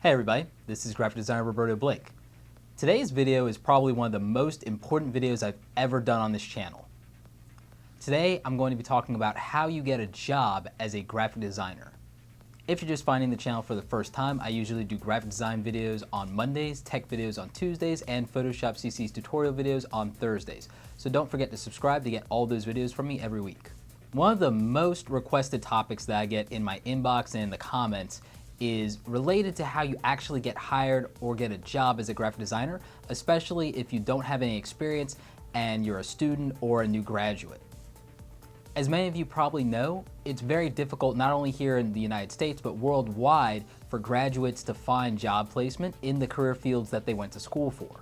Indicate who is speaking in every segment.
Speaker 1: Hey everybody, this is graphic designer Roberto Blake. Today's video is probably one of the most important videos I've ever done on this channel. Today I'm going to be talking about how you get a job as a graphic designer. If you're just finding the channel for the first time, I usually do graphic design videos on Mondays, tech videos on Tuesdays, and Photoshop CC's tutorial videos on Thursdays. So don't forget to subscribe to get all those videos from me every week. One of the most requested topics that I get in my inbox and in the comments is related to how you actually get hired or get a job as a graphic designer, especially if you don't have any experience and you're a student or a new graduate. As many of you probably know, it's very difficult not only here in the United States, but worldwide for graduates to find job placement in the career fields that they went to school for.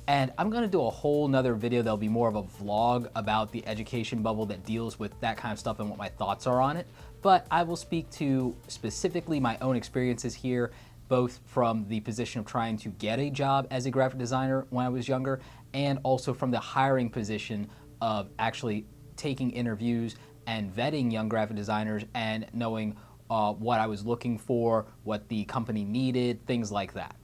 Speaker 1: And I'm gonna do a whole nother video that'll be more of a vlog about the education bubble that deals with that kind of stuff and what my thoughts are on it. But I will speak to specifically my own experiences here, both from the position of trying to get a job as a graphic designer when I was younger, and also from the hiring position of actually taking interviews and vetting young graphic designers and knowing what I was looking for, what the company needed, things like that.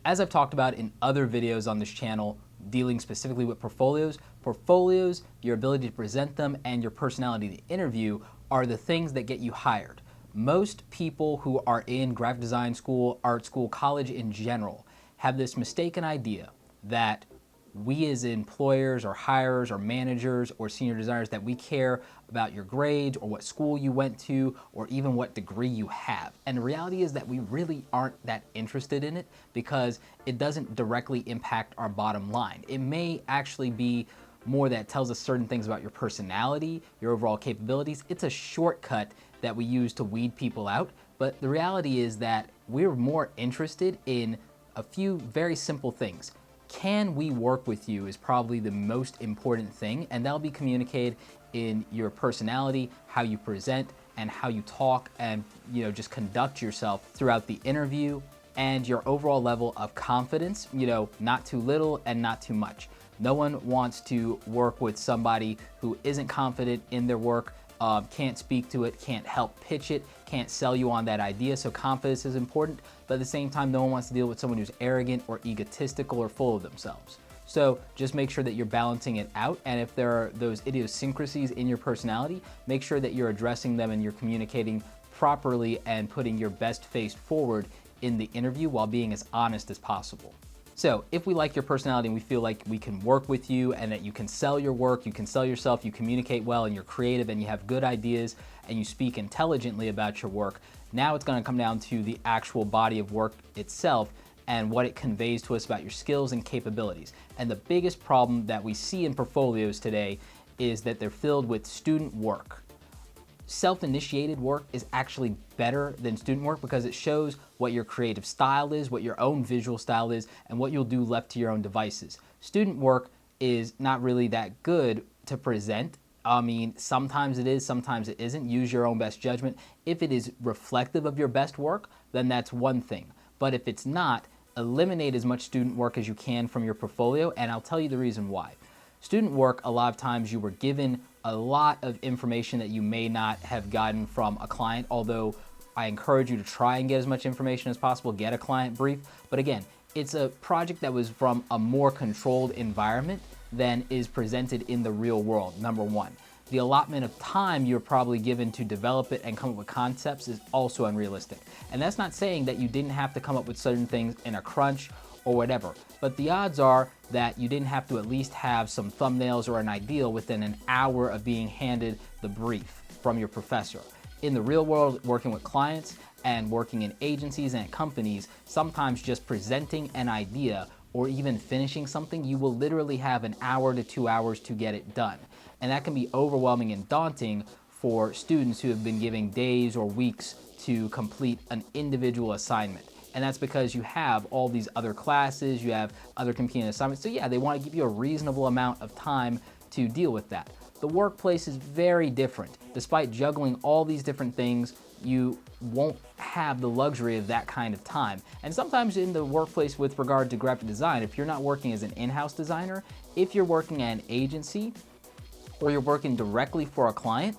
Speaker 1: As I've talked about in other videos on this channel dealing specifically with portfolios, your ability to present them, and your personality to interview are the things that get you hired. Most people who are in graphic design school, art school, college in general, have this mistaken idea that we as employers or hirers or managers or senior designers, that we care about your grades or what school you went to or even what degree you have. And the reality is that we really aren't that interested in it because it doesn't directly impact our bottom line. It may actually be more that tells us certain things about your personality, your overall capabilities. It's a shortcut that we use to weed people out. But the reality is that we're more interested in a few very simple things. Can we work with you is probably the most important thing, and that'll be communicated in your personality, how you present, and how you talk and just conduct yourself throughout the interview, and your overall level of confidence, not too little and not too much. No one wants to work with somebody who isn't confident in their work, can't speak to it, can't help pitch it, can't sell you on that idea. So confidence is important, but at the same time, no one wants to deal with someone who's arrogant or egotistical or full of themselves. So just make sure that you're balancing it out. And if there are those idiosyncrasies in your personality, make sure that you're addressing them and you're communicating properly and putting your best face forward in the interview while being as honest as possible. So if we like your personality and we feel like we can work with you and that you can sell your work, you can sell yourself, you communicate well and you're creative and you have good ideas and you speak intelligently about your work, now it's gonna come down to the actual body of work itself and what it conveys to us about your skills and capabilities. And the biggest problem that we see in portfolios today is that they're filled with student work. Self-initiated work is actually better than student work because it shows what your creative style is, what your own visual style is, and what you'll do left to your own devices. Student work is not really that good to present. I mean, sometimes it is, sometimes it isn't. Use your own best judgment. If it is reflective of your best work, then that's one thing. But if it's not, eliminate as much student work as you can from your portfolio, and I'll tell you the reason why. Student work, a lot of times you were given a lot of information that you may not have gotten from a client, although I encourage you to try and get as much information as possible, get a client brief. But again, it's a project that was from a more controlled environment than is presented in the real world, number one. The allotment of time you're probably given to develop it and come up with concepts is also unrealistic. And that's not saying that you didn't have to come up with certain things in a crunch or whatever, but the odds are that you didn't have to at least have some thumbnails or an idea within an hour of being handed the brief from your professor. In the real world, working with clients and working in agencies and companies, sometimes just presenting an idea or even finishing something, you will literally have an hour to 2 hours to get it done. And that can be overwhelming and daunting for students who have been given days or weeks to complete an individual assignment. And that's because you have all these other classes, you have other competing assignments. So yeah, they want to give you a reasonable amount of time to deal with that. The workplace is very different. Despite juggling all these different things, you won't have the luxury of that kind of time. And sometimes in the workplace with regard to graphic design, if you're not working as an in-house designer, if you're working at an agency or you're working directly for a client,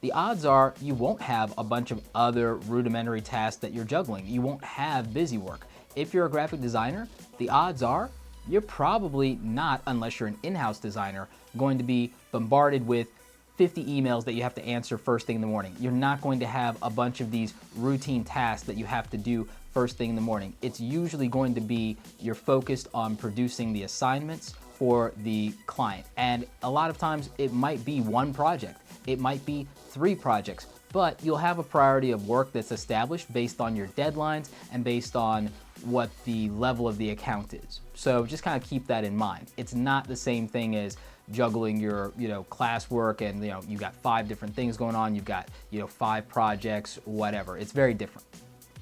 Speaker 1: the odds are you won't have a bunch of other rudimentary tasks that you're juggling. You won't have busy work. If you're a graphic designer, the odds are you're probably not, unless you're an in-house designer, going to be bombarded with 50 emails that you have to answer first thing in the morning. You're not going to have a bunch of these routine tasks that you have to do first thing in the morning. It's usually going to be you're focused on producing the assignments for the client. And a lot of times it might be one project, it might be 3 projects, but you'll have a priority of work that's established based on your deadlines and based on what the level of the account is. So just kind of keep that in mind. It's not the same thing as juggling your, classwork and, you got 5 different things going on, you've got, 5 projects, whatever. It's very different.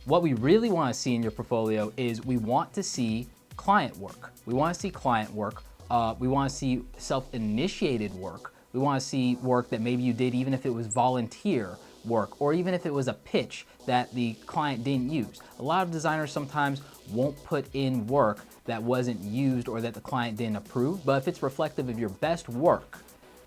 Speaker 1: What we really want to see in your portfolio is we want to see client work. We want to see client work. We want to see self-initiated work. We want to see work that maybe you did even if it was volunteer work, or even if it was a pitch that the client didn't use. A lot of designers sometimes won't put in work that wasn't used or that the client didn't approve, but if it's reflective of your best work,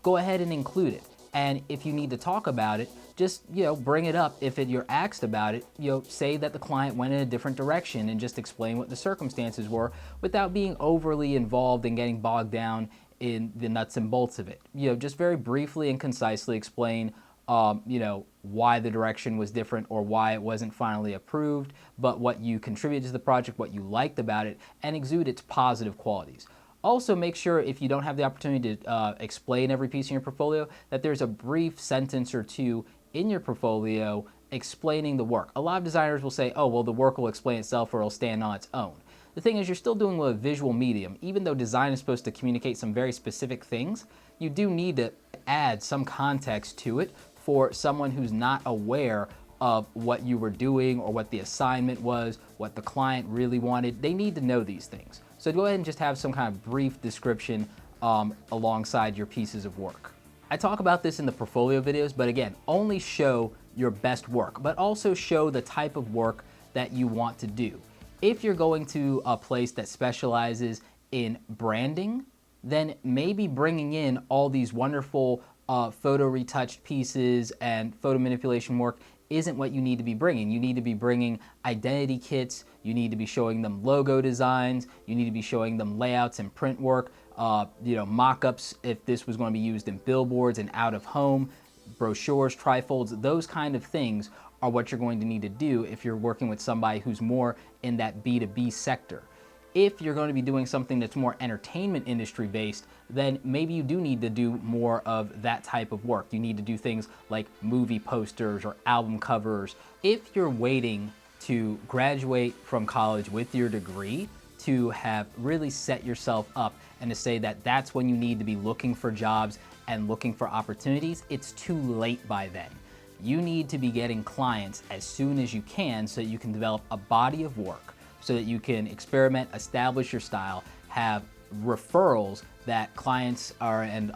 Speaker 1: go ahead and include it. And if you need to talk about it, just bring it up. If you're asked about it, say that the client went in a different direction and just explain what the circumstances were without being overly involved and getting bogged down in the nuts and bolts of it. Just very briefly and concisely explain why the direction was different or why it wasn't finally approved, but what you contributed to the project, what you liked about it, and exude its positive qualities. Also, make sure if you don't have the opportunity to explain every piece in your portfolio, that there's a brief sentence or 2 in your portfolio explaining the work. A lot of designers will say, oh, well, the work will explain itself or it'll stand on its own. The thing is, you're still doing with a visual medium. Even though design is supposed to communicate some very specific things, you do need to add some context to it for someone who's not aware of what you were doing or what the assignment was, what the client really wanted. They need to know these things. So go ahead and just have some kind of brief description alongside your pieces of work. I talk about this in the portfolio videos, but again, only show your best work, but also show the type of work that you want to do. If you're going to a place that specializes in branding, then maybe bringing in all these wonderful photo retouched pieces and photo manipulation work isn't what you need to be bringing. You need to be bringing identity kits, you need to be showing them logo designs, you need to be showing them layouts and print work, mock-ups if this was going to be used in billboards and out of home, brochures, trifolds, those kind of things are what you're going to need to do if you're working with somebody who's more in that B2B sector. If you're going to be doing something that's more entertainment industry based, then maybe you do need to do more of that type of work. You need to do things like movie posters or album covers. If you're waiting to graduate from college with your degree to have really set yourself up and to say that that's when you need to be looking for jobs and looking for opportunities, it's too late by then. You need to be getting clients as soon as you can so that you can develop a body of work, so that you can experiment, establish your style, have referrals that clients and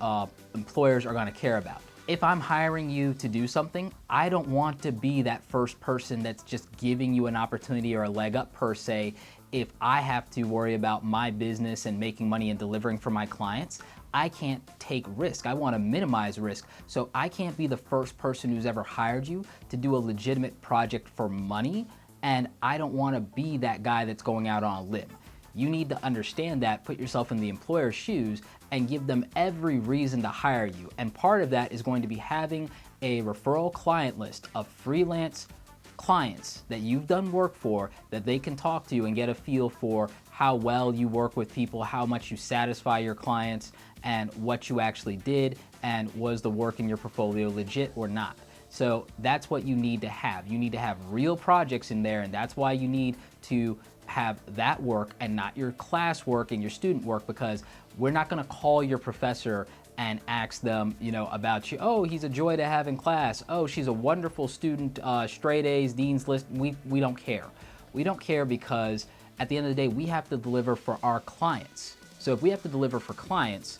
Speaker 1: employers are going to care about. If I'm hiring you to do something, I don't want to be that first person that's just giving you an opportunity or a leg up per se. If I have to worry about my business and making money and delivering for my clients, I can't take risk. I want to minimize risk. So I can't be the first person who's ever hired you to do a legitimate project for money. And I don't want to be that guy that's going out on a limb. You need to understand that, put yourself in the employer's shoes, and give them every reason to hire you. And part of that is going to be having a referral client list of freelance clients that you've done work for, that they can talk to you and get a feel for how well you work with people, how much you satisfy your clients, and what you actually did, and was the work in your portfolio legit or not. So that's what you need to have. You need to have real projects in there, and that's why you need to have that work and not your class work and your student work, because we're not going to call your professor and ask them, about you. Oh, he's a joy to have in class. Oh, she's a wonderful student, straight A's, Dean's List. We don't care. We don't care because at the end of the day, we have to deliver for our clients. So if we have to deliver for clients,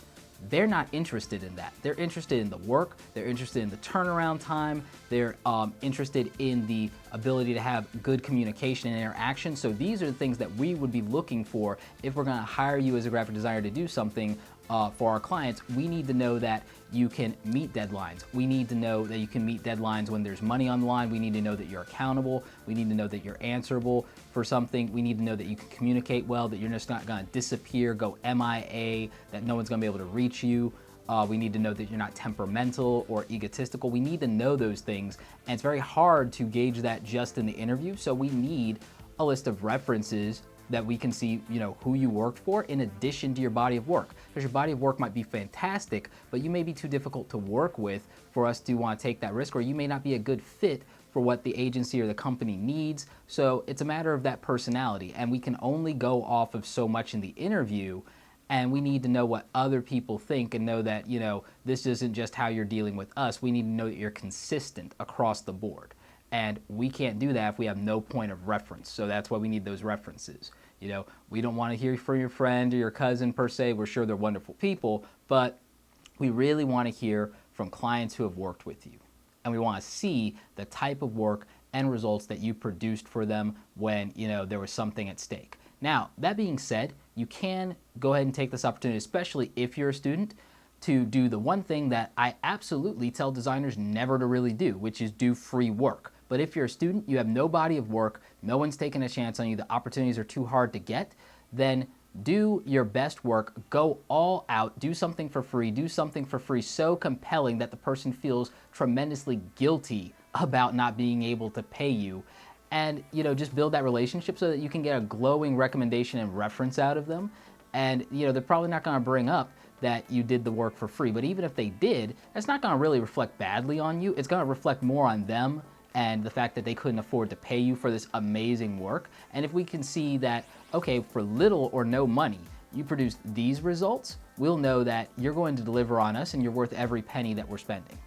Speaker 1: they're not interested in that. They're interested in the work, they're interested in the turnaround time, they're interested in the ability to have good communication and interaction. So these are the things that we would be looking for if we're gonna hire you as a graphic designer to do something for our clients, we need to know that you can meet deadlines. We need to know that you can meet deadlines when there's money on the line. We need to know that you're accountable. We need to know that you're answerable for something. We need to know that you can communicate well, that you're just not gonna disappear, go MIA, that no one's gonna be able to reach you. We need to know that you're not temperamental or egotistical. We need to know those things, and it's very hard to gauge that just in the interview. So we need a list of references that we can see, who you worked for in addition to your body of work. Because your body of work might be fantastic, but you may be too difficult to work with for us to want to take that risk, or you may not be a good fit for what the agency or the company needs. So it's a matter of that personality, and we can only go off of so much in the interview, and we need to know what other people think and know that, this isn't just how you're dealing with us. We need to know that you're consistent across the board. And we can't do that if we have no point of reference. So that's why we need those references. We don't want to hear from your friend or your cousin per se. We're sure they're wonderful people, but we really want to hear from clients who have worked with you. And we want to see the type of work and results that you produced for them when, there was something at stake. Now, that being said, you can go ahead and take this opportunity, especially if you're a student, to do the one thing that I absolutely tell designers never to really do, which is do free work. But if you're a student, you have no body of work, no one's taking a chance on you, the opportunities are too hard to get, then do your best work, go all out, do something for free so compelling that the person feels tremendously guilty about not being able to pay you. And, just build that relationship so that you can get a glowing recommendation and reference out of them. And, they're probably not gonna bring up that you did the work for free. But even if they did, that's not gonna really reflect badly on you. It's gonna reflect more on them and the fact that they couldn't afford to pay you for this amazing work. And if we can see that, okay, for little or no money, you produced these results, we'll know that you're going to deliver on us and you're worth every penny that we're spending.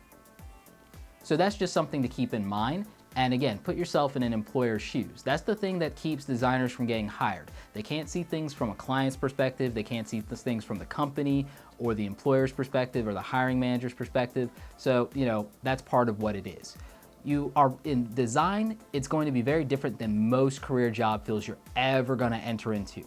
Speaker 1: So that's just something to keep in mind. And again, put yourself in an employer's shoes. That's the thing that keeps designers from getting hired. They can't see things from a client's perspective. They can't see things from the company or the employer's perspective or the hiring manager's perspective. So, that's part of what it is. You are in design, it's going to be very different than most career job fields you're ever gonna enter into.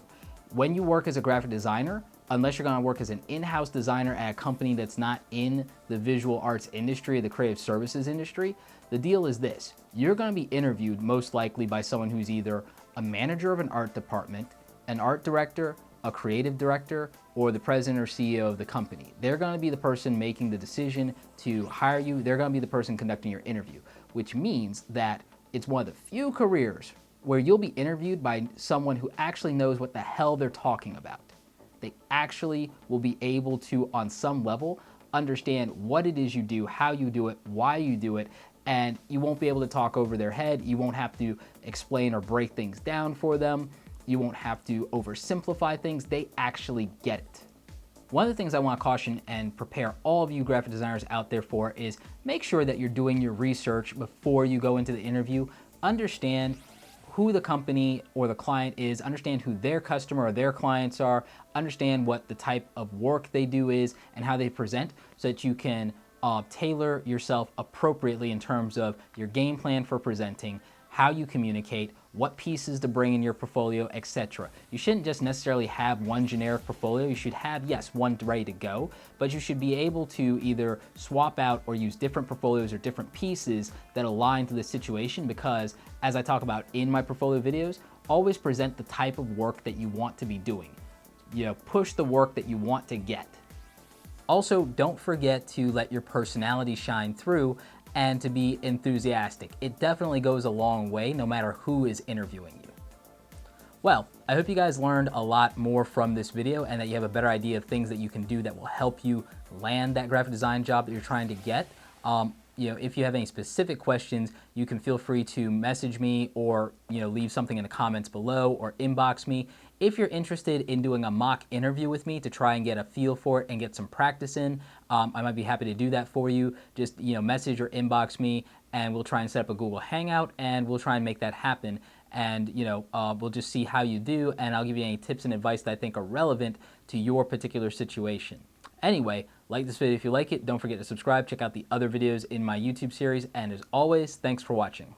Speaker 1: When you work as a graphic designer, unless you're gonna work as an in-house designer at a company that's not in the visual arts industry or the creative services industry, the deal is this: you're gonna be interviewed most likely by someone who's either a manager of an art department, an art director, a creative director, or the president or CEO of the company. They're gonna be the person making the decision to hire you. They're gonna be the person conducting your interview, which means that it's one of the few careers where you'll be interviewed by someone who actually knows what the hell they're talking about. They actually will be able to, on some level, understand what it is you do, how you do it, why you do it, and you won't be able to talk over their head. You won't have to explain or break things down for them. You won't have to oversimplify things. They actually get it. One of the things I want to caution and prepare all of you graphic designers out there for is make sure that you're doing your research before you go into the interview. Understand who the company or the client is, understand who their customer or their clients are, understand what the type of work they do is and how they present, so that you can tailor yourself appropriately in terms of your game plan for presenting, how you communicate, what pieces to bring in your portfolio, etc. You shouldn't just necessarily have one generic portfolio. You should have, yes, one ready to go, but you should be able to either swap out or use different portfolios or different pieces that align to the situation, because as I talk about in my portfolio videos, always present the type of work that you want to be doing. Push the work that you want to get. Also, don't forget to let your personality shine through and to be enthusiastic. It definitely goes a long way no matter who is interviewing you. Well, I hope you guys learned a lot more from this video and that you have a better idea of things that you can do that will help you land that graphic design job that you're trying to get. If you have any specific questions, you can feel free to message me or leave something in the comments below or inbox me. If you're interested in doing a mock interview with me to try and get a feel for it and get some practice in, I might be happy to do that for you. Just message or inbox me and we'll try and set up a Google Hangout and we'll try and make that happen. And we'll just see how you do, and I'll give you any tips and advice that I think are relevant to your particular situation. Anyway, like this video if you like it. Don't forget to subscribe. Check out the other videos in my YouTube series. And as always, thanks for watching.